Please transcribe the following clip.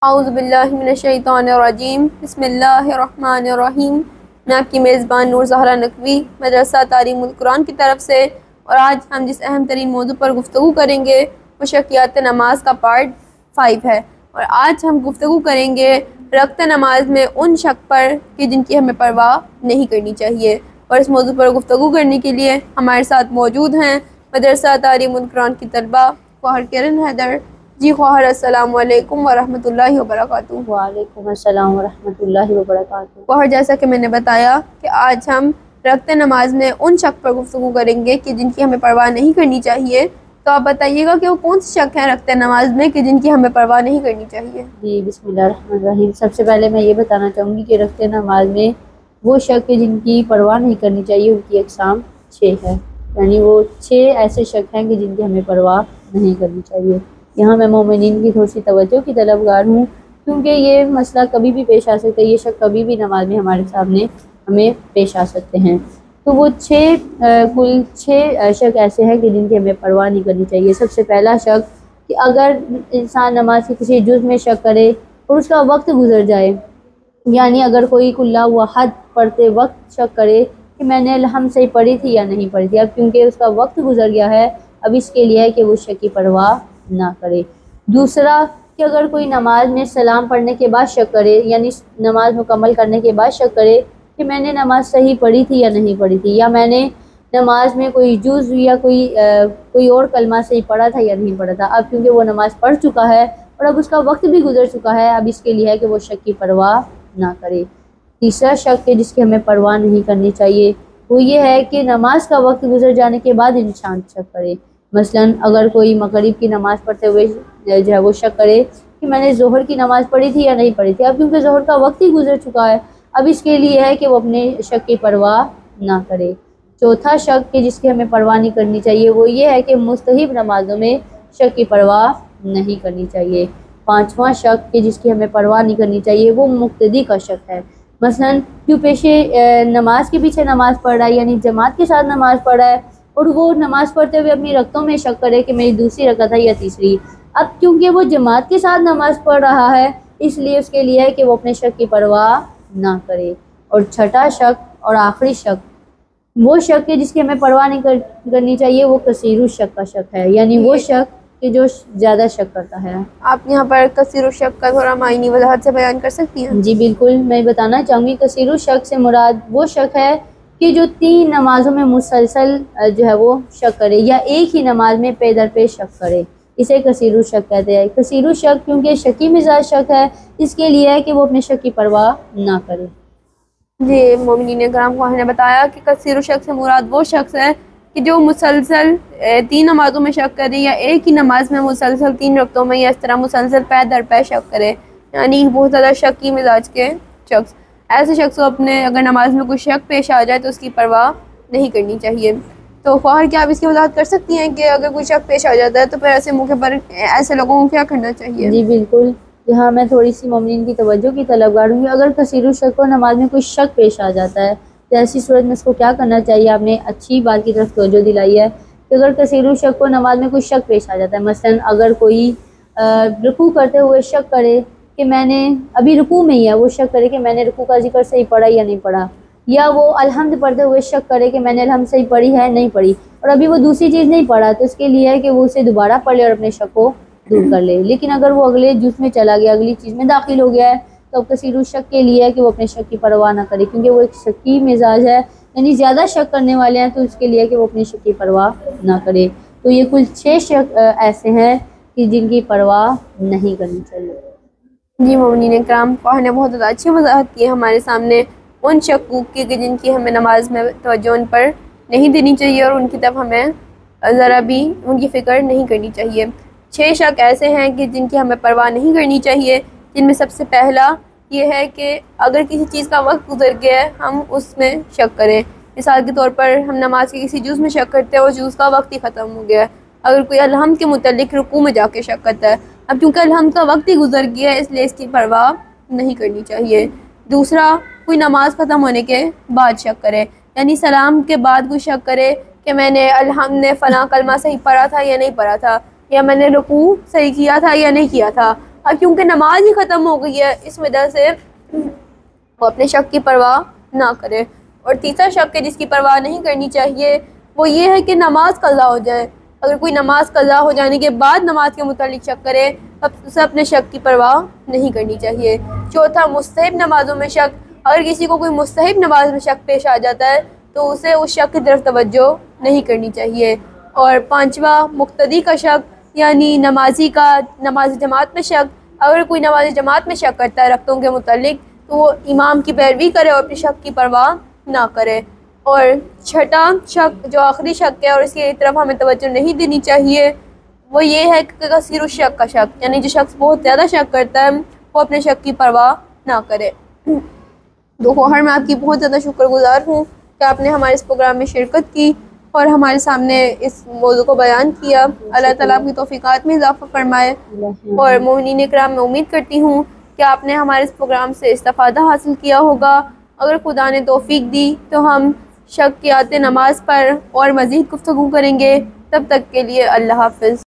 औज़ुबिल्लाहिमिनश्शैतानिर्रजीम बिस्मिल्लाहिर्रहमानिर्रहीम। मैं आपकी मेज़बान नूर ज़हरा नकवी मदरसा तालीमुल कुरान की तरफ से। और आज हम जिस अहम तरीन मौजू पर गुफ्तगू करेंगे वो शकियात नमाज का पार्ट 5 है। और आज हम गुफ्तगू करेंगे रक्त नमाज में उन शक पर कि जिनकी हमें परवाह नहीं करनी चाहिए। और इस मौजू पर गुफ्तगू करने के लिए हमारे साथ मौजूद हैं मदरसा तालीमुल कुरान की तलबा ख्वाहर किरण हैदर। जी ख्वाहर, अस्सलाम वालेकुम वरहमतुल्लाहि वबरकातुहू। वालेकुम अस्सलाम वरहमतुल्लाहि वबरकातुहू। ख्वाहर, जैसा कि मैंने बताया कि आज हम रक्त नमाज में उन शक पर गुफ्तगू करेंगे कि जिनकी हमें परवाह नहीं करनी चाहिए। तो आप बताइएगा कि वो कौन से शक हैं रक्त नमाज में कि जिनकी हमें परवाह नहीं करनी चाहिए। जी बिस्मिल्लाहिर्रहमानिर्रहीम। सबसे पहले मैं ये बताना चाहूँगी कि रखते नमाज में वो शक है जिनकी परवाह नहीं करनी चाहिए, उनकी अक़साम 6 है। यानी वो 6 ऐसे शक हैं कि जिनकी हमें परवाह नहीं करनी चाहिए। यहाँ मैं मोमिनीन की थोड़ी सी तवज्जो की तलबगार हूँ, क्योंकि ये मसला कभी भी पेश आ सकता है, ये शक कभी भी नमाज में हमारे सामने हमें पेश आ सकते हैं। तो वो कुल छः शक ऐसे हैं कि जिनकी हमें परवाह नहीं करनी चाहिए। सबसे पहला शक कि अगर इंसान नमाज के किसी जुज़ में शक करे और उसका वक्त गुजर जाए, यानी अगर कोई कुल्ला वहद पढ़ते वक्त शक करे कि मैंने अलहम सही पढ़ी थी या नहीं पढ़ी थी, अब क्योंकि उसका वक्त गुजर गया है, अब इसके लिए है कि वो शक की परवाह ना करे। दूसरा कि अगर कोई नमाज में सलाम पढ़ने के बाद शक करे, यानी नमाज मुकम्मल करने के बाद शक करे कि मैंने नमाज सही पढ़ी थी या नहीं पढ़ी थी, या मैंने नमाज में कोई जुज़ या कोई और कलमा सही पढ़ा था या नहीं पढ़ा था, अब क्योंकि वो नमाज पढ़ चुका है और अब उसका वक्त भी गुजर चुका है, अब इसके लिए है कि वो शक की परवाह ना करे। तीसरा शक है जिसकी हमें परवाह नहीं करनी चाहिए, वो ये है कि नमाज का वक्त गुजर जाने के बाद इंसान शक करे। मसलन अगर कोई मगरिब की नमाज़ पढ़ते हुए जो है वो शक करे कि मैंने ज़ोहर की नमाज़ पढ़ी थी या नहीं पढ़ी थी, अब क्योंकि ज़ोहर का वक्त ही गुजर चुका है, अब इसके लिए है कि वो अपने शक की परवाह ना करे। चौथा शक कि जिसकी हमें परवाह नहीं करनी चाहिए वो ये है कि मुस्तहिब नमाज़ों में शक की परवाह नहीं करनी चाहिए। पाँचवा शक कि जिसकी हमें परवाह नहीं करनी चाहिए वो मुक्तदी का शक है। मसलन जो पेशे नमाज के पीछे नमाज़ पढ़ रहा है, यानी जमात के साथ नमाज़ पढ़ रहा है, और वो नमाज़ पढ़ते हुए अपनी रकतों में शक करे कि मेरी दूसरी रकत है या तीसरी, अब क्योंकि वो जमात के साथ नमाज़ पढ़ रहा है इसलिए उसके लिए है कि वो अपने शक की परवाह ना करे। और छठा शक और आखिरी शक वो शक है जिसकी हमें परवाह नहीं करनी चाहिए, वो कसीरु शक का शक है, यानी वो शक कि जो ज़्यादा शक करता है। आप यहाँ पर कसीरु शक का थोड़ा मायनी वजाहत से बयान कर सकती हैं। जी बिल्कुल, मैं बताना चाहूँगी कसीरु शक से मुराद वो शक है कि जो 3 नमाज़ों में मुसलसल जो है वो शक करे या एक ही नमाज में पे दर पे शक करे, इसे कसीरु शक कहते हैं। कसीरु शक क्योंकि शकी मिजाज शक है, इसके लिए है कि वो अपने शक की परवाह ना करे। जी, मोमिनीन कराम ख्वाहिर ने बताया कि कसीरु शक से मुराद वो शख्स है कि जो मुसलसल 3 नमाज़ों में शक करे या एक ही नमाज में मुसलसल 3 रकतों में या इस तरह मुसलसल पै दर पै शक करे, यानी बहुत ज़्यादा शकी मिजाज के शख्स। ऐसे शख्स को अपने अगर नमाज में कोई शक पेश आ जाए तो उसकी परवाह नहीं करनी चाहिए। तो ख्वाहिर, क्या आप इसकी वजाहत कर सकती हैं कि अगर कोई शक पेश आ जाता है तो फिर ऐसे मौके पर ऐसे लोगों को क्या करना चाहिए। जी बिल्कुल, यहाँ मैं थोड़ी सी मोमिनीन की तवज्जो की तलबगार हूँ। अगर कसीरु शक और नमाज में कोई शक पेश आ जाता है तो ऐसी सूरत में इसको क्या करना चाहिए। आपने अच्छी बात की तरफ तवज्जो दिलाई है कि अगर कसीरु शक और नमाज में कोई शक पेश आ जाता है, मसलन अगर कोई रुकू करते हुए शक करे कि मैंने अभी रुकू में ही है, वो शक करे कि मैंने रुकू का जिक्र सही पढ़ा या नहीं पढ़ा, या वो अलहम्द पढ़ते हुए शक करे कि मैंने अलहम्द सही पढ़ी है नहीं पढ़ी, और अभी वो दूसरी चीज़ नहीं पढ़ा, तो इसके लिए है कि वो उसे दोबारा पढ़ ले और अपने शक को दूर कर ले। लेकिन अगर वो अगले जुज़ में चला गया, अगली चीज़ में दाखिल हो गया है, तो अब कसीरु शक के लिए है कि वो अपने शक की परवाह ना करे, क्योंकि वो एक शकी मिजाज है, यानी ज़्यादा शक करने वाले हैं, तो उसके लिए है कि वो अपनी शक की परवाह ना करे। तो ये कुल 6 शक ऐसे हैं कि जिनकी परवाह नहीं करनी चाहिए। जी, मोमिनीन कराम ख्वाहिर ने बहुत ज़्यादा अच्छी वजाहत की है हमारे सामने उन शकूक की कि जिनकी हमें नमाज में तवज्जो उन पर नहीं देनी चाहिए और उनकी तरफ हमें ज़रा भी उनकी फ़िक्र नहीं करनी चाहिए। 6 शक ऐसे हैं कि जिनकी हमें परवाह नहीं करनी चाहिए, जिनमें सबसे पहला ये है कि अगर किसी चीज़ का वक्त गुजर गया है हम उसमें शक करें। मिसाल के तौर पर हम नमाज के किसी जुज़ में शक करते हैं और जुज़ का वक्त ही ख़त्म हो गया है। अगर कोई अलहम्द के मुतल्लिक रुकू में जाके शक करता है, अब क्योंकि अलहम्द का वक्त ही गुजर गया है इसलिए इसकी परवाह नहीं करनी चाहिए। दूसरा, कोई नमाज ख़त्म होने के बाद शक करे, यानी सलाम के बाद कोई शक करे कि मैंने अलहम्द ने फ़लाँ कलमा सही पढ़ा था या नहीं पढ़ा था, या मैंने रुकू सही किया था या नहीं किया था, अब क्योंकि नमाज ही ख़त्म हो गई है, इस वजह से वो अपने शक की परवाह ना करे। और तीसरा शक है जिसकी परवाह नहीं करनी चाहिए, वो ये है कि नमाज कज़ा हो जाए। अगर कोई नमाज कज़ा हो जाने के बाद नमाज के मुतालिक शक करे, तब उसे अपने शक की परवाह नहीं करनी चाहिए। चौथा, मुस्तहब नमाज़ों में शक। अगर किसी को कोई मुस्तहब नमाज में शक पेश आ जाता है तो उसे उस शक की तरफ तवज्जो नहीं करनी चाहिए। और पाँचवा, मुक्तदी का शक, यानी नमाजी का नमाज जमात में शक। अगर कोई नमाज जमात में शक करता है रख्तों के मुतालिक, तो वो इमाम की पैरवी करे और अपनी शक की परवाह ना करे। और छठा शक, जो आखिरी शक है और इसकी तरफ हमें तवज्जो नहीं देनी चाहिए, वो ये है कि कसीर शक का शक, यानी जो शख्स बहुत ज़्यादा शक करता है वो अपने शक की परवाह ना करे। दोपहर में आपकी बहुत ज़्यादा शुक्रगुजार हूँ कि आपने हमारे इस प्रोग्राम में शिरकत की और हमारे सामने इस मौजू को बयान किया। अल्लाह ताला आपकी तौफीकात में इजाफ़ा फरमाए। और मोमिनीन इकराम, मैं उम्मीद करती हूँ कि आपने हमारे इस प्रोग्राम से इस्तिफ़ादा हासिल किया होगा। अगर खुदा ने तौफीक दी तो हम शक की आते नमाज पर और मज़ीद गुफ्तगू करेंगे। तब तक के लिए अल्लाह हाफ़िज़।